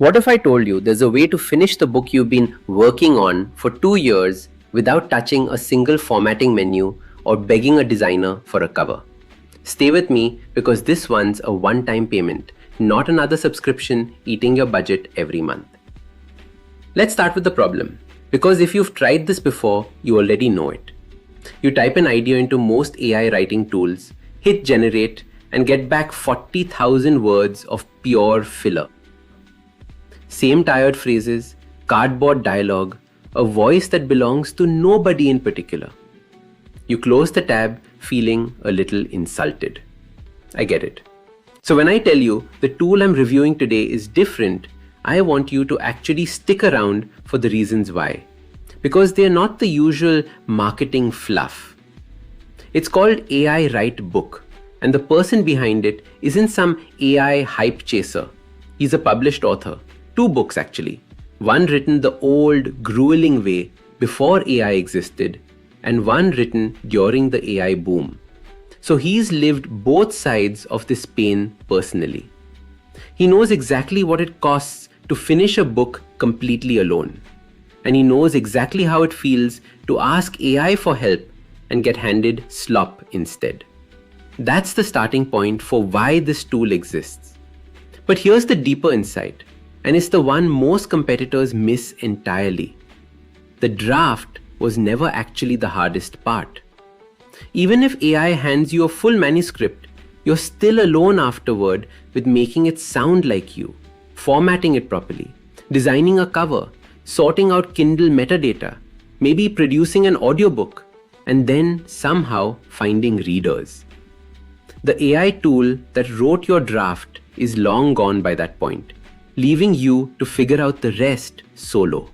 What if I told you there's a way to finish the book you've been working on for 2 years without touching a single formatting menu or begging a designer for a cover? Stay with me because this one's a one-time payment, not another subscription eating your budget every month. Let's start with the problem, because if you've tried this before, you already know it. You type an idea into most AI writing tools, hit generate, and get back 40,000 words of pure filler. Same tired phrases, cardboard dialogue, a voice that belongs to nobody in particular. You close the tab feeling a little insulted. I get it. So when I tell you the tool I'm reviewing today is different, I want you to actually stick around for the reasons why. Because they're not the usual marketing fluff. It's called AIWriteBook, and the person behind it isn't some AI hype chaser. He's a published author. 2 books actually. One written the old, grueling way before AI existed, and one written during the AI boom. So he's lived both sides of this pain personally. He knows exactly what it costs to finish a book completely alone. And he knows exactly how it feels to ask AI for help and get handed slop instead. That's the starting point for why this tool exists. But here's the deeper insight, and it's the one most competitors miss entirely. The draft was never actually the hardest part. Even if AI hands you a full manuscript, you're still alone afterward with making it sound like you, formatting it properly, designing a cover, sorting out Kindle metadata, maybe producing an audiobook, and then somehow finding readers. The AI tool that wrote your draft is long gone by that point, leaving you to figure out the rest solo.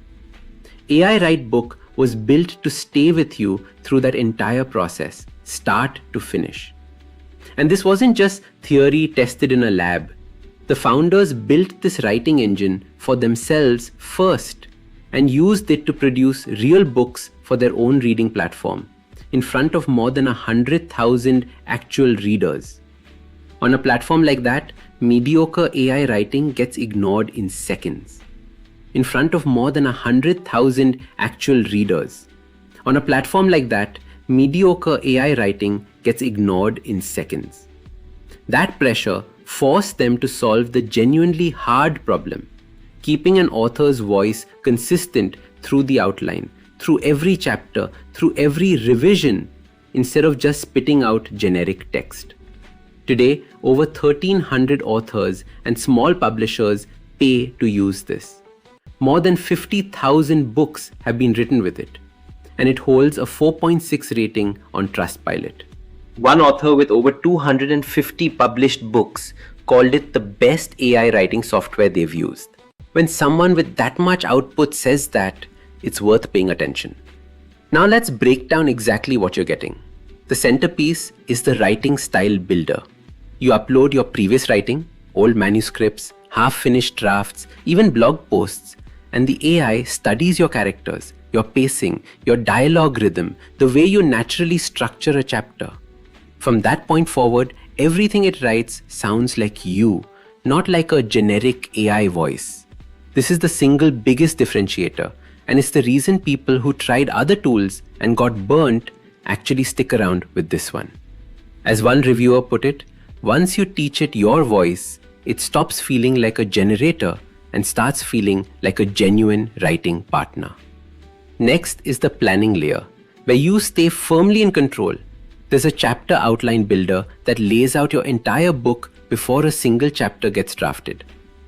AIWriteBook was built to stay with you through that entire process, start to finish. And this wasn't just theory tested in a lab. The founders built this writing engine for themselves first and used it to produce real books for their own reading platform in front of more than 100,000 actual readers. On a platform like that, mediocre AI writing gets ignored in seconds. In front of more than 100,000 actual readers. On a platform like that, mediocre AI writing gets ignored in seconds. That pressure forced them to solve the genuinely hard problem, keeping an author's voice consistent through the outline, through every chapter, through every revision, instead of just spitting out generic text. Today, over 1,300 authors and small publishers pay to use this. More than 50,000 books have been written with it, and it holds a 4.6 rating on Trustpilot. One author with over 250 published books called it the best AI writing software they've used. When someone with that much output says that, it's worth paying attention. Now let's break down exactly what you're getting. The centerpiece is the writing style builder. You upload your previous writing, old manuscripts, half-finished drafts, even blog posts, and the AI studies your characters, your pacing, your dialogue rhythm, the way you naturally structure a chapter. From that point forward, everything it writes sounds like you, not like a generic AI voice. This is the single biggest differentiator, and it's the reason people who tried other tools and got burnt actually stick around with this one. As one reviewer put it, once you teach it your voice, it stops feeling like a generator and starts feeling like a genuine writing partner. Next is the planning layer, where you stay firmly in control. There's a chapter outline builder that lays out your entire book before a single chapter gets drafted.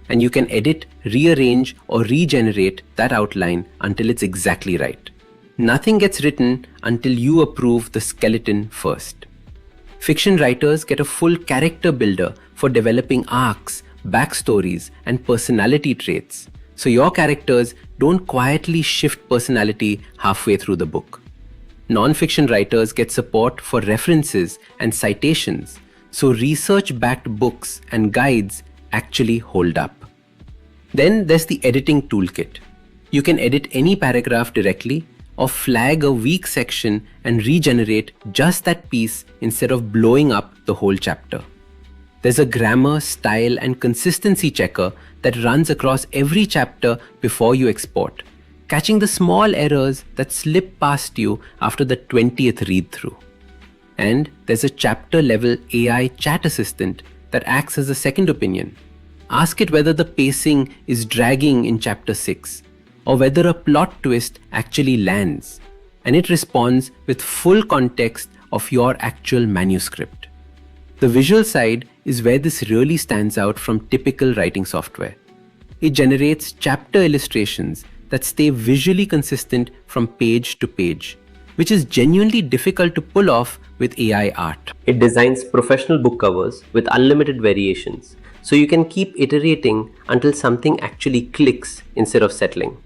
And you can edit, rearrange, or regenerate that outline until it's exactly right. Nothing gets written until you approve the skeleton first. Fiction writers get a full character builder for developing arcs, backstories, and personality traits, so your characters don't quietly shift personality halfway through the book. Non-fiction writers get support for references and citations, so research-backed books and guides actually hold up. Then there's the editing toolkit. You can edit any paragraph directly or flag a weak section and regenerate just that piece instead of blowing up the whole chapter. There's a grammar, style, and consistency checker that runs across every chapter before you export, catching the small errors that slip past you after the 20th read through. And there's a chapter level AI chat assistant that acts as a second opinion. Ask it whether the pacing is dragging in chapter 6 or whether a plot twist actually lands, and it responds with full context of your actual manuscript. The visual side is where this really stands out from typical writing software. It generates chapter illustrations that stay visually consistent from page to page, which is genuinely difficult to pull off with AI art. It designs professional book covers with unlimited variations, so you can keep iterating until something actually clicks instead of settling.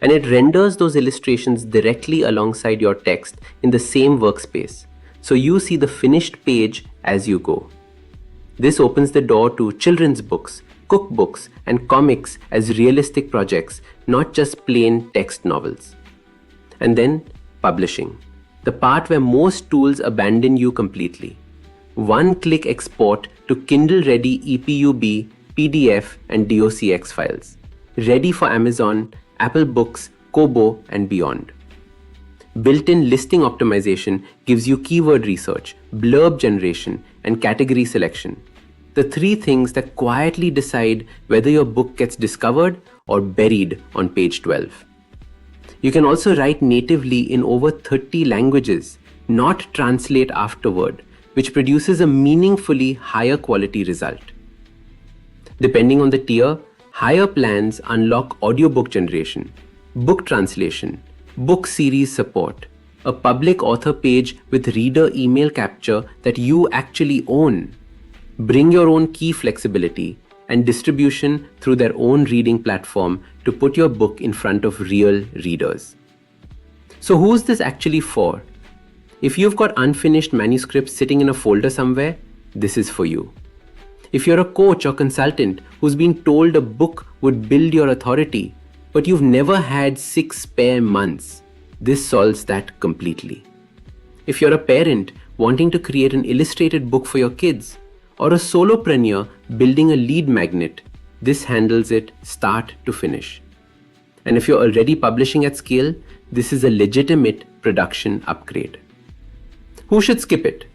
And it renders those illustrations directly alongside your text in the same workspace, so you see the finished page as you go. This opens the door to children's books, cookbooks, and comics as realistic projects, not just plain text novels. And then, publishing, the part where most tools abandon you completely. One-click export to Kindle-ready EPUB, PDF, and DOCX files, ready for Amazon, Apple Books, Kobo, and beyond. Built-in listing optimization gives you keyword research, blurb generation, and category selection. The three things that quietly decide whether your book gets discovered or buried on page 12. You can also write natively in over 30 languages, not translate afterward, which produces a meaningfully higher quality result. Depending on the tier, higher plans unlock audiobook generation, book translation, book series support, a public author page with reader email capture that you actually own, bring your own key flexibility, and distribution through their own reading platform to put your book in front of real readers. So who's this actually for? If you've got unfinished manuscripts sitting in a folder somewhere, this is for you. If you're a coach or consultant who's been told a book would build your authority, but you've never had 6 spare months, this solves that completely. If you're a parent wanting to create an illustrated book for your kids, or a solopreneur building a lead magnet, this handles it start to finish. And if you're already publishing at scale, this is a legitimate production upgrade. Who should skip it?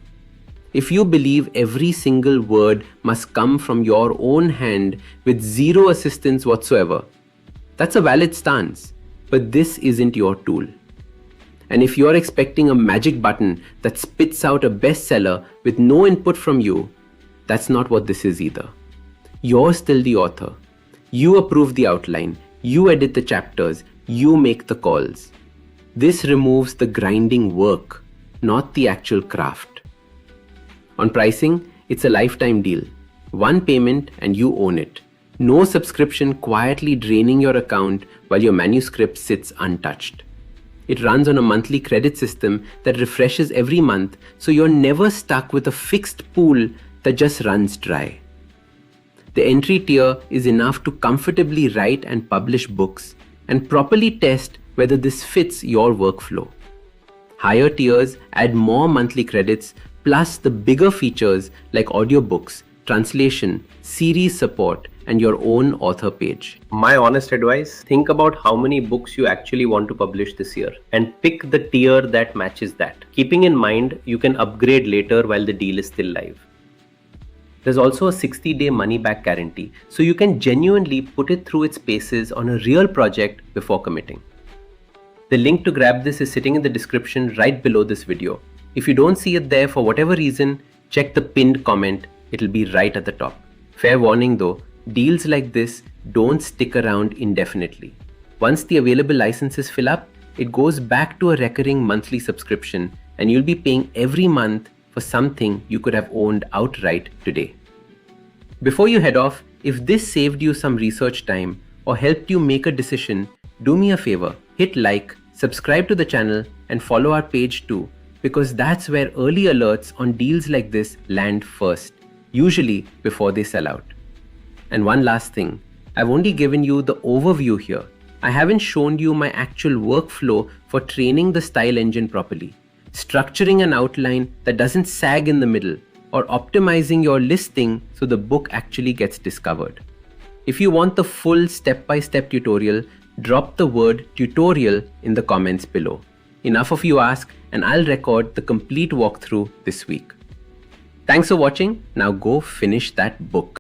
If you believe every single word must come from your own hand with zero assistance whatsoever, that's a valid stance, but this isn't your tool. And if you're expecting a magic button that spits out a bestseller with no input from you, that's not what this is either. You're still the author. You approve the outline, you edit the chapters, you make the calls. This removes the grinding work, not the actual craft. On pricing, it's a lifetime deal. One payment and you own it. No subscription quietly draining your account while your manuscript sits untouched. It runs on a monthly credit system that refreshes every month, so you're never stuck with a fixed pool that just runs dry. The entry tier is enough to comfortably write and publish books and properly test whether this fits your workflow. Higher tiers add more monthly credits plus the bigger features like audiobooks, translation, series support, and your own author page. My honest advice, think about how many books you actually want to publish this year and pick the tier that matches that. Keeping in mind, you can upgrade later while the deal is still live. There's also a 60-day money-back guarantee, so you can genuinely put it through its paces on a real project before committing. The link to grab this is sitting in the description right below this video. If you don't see it there for whatever reason, check the pinned comment, it'll be right at the top. Fair warning though, deals like this don't stick around indefinitely. Once the available licenses fill up, it goes back to a recurring monthly subscription and you'll be paying every month for something you could have owned outright today. Before you head off, if this saved you some research time or helped you make a decision, do me a favor, hit like, subscribe to the channel, and follow our page too, because that's where early alerts on deals like this land first, usually before they sell out. And one last thing, I've only given you the overview here. I haven't shown you my actual workflow for training the style engine properly, structuring an outline that doesn't sag in the middle, or optimizing your listing so the book actually gets discovered. If you want the full step-by-step tutorial, drop the word tutorial in the comments below. Enough of you ask, and I'll record the complete walkthrough this week. Thanks for watching. Now go finish that book.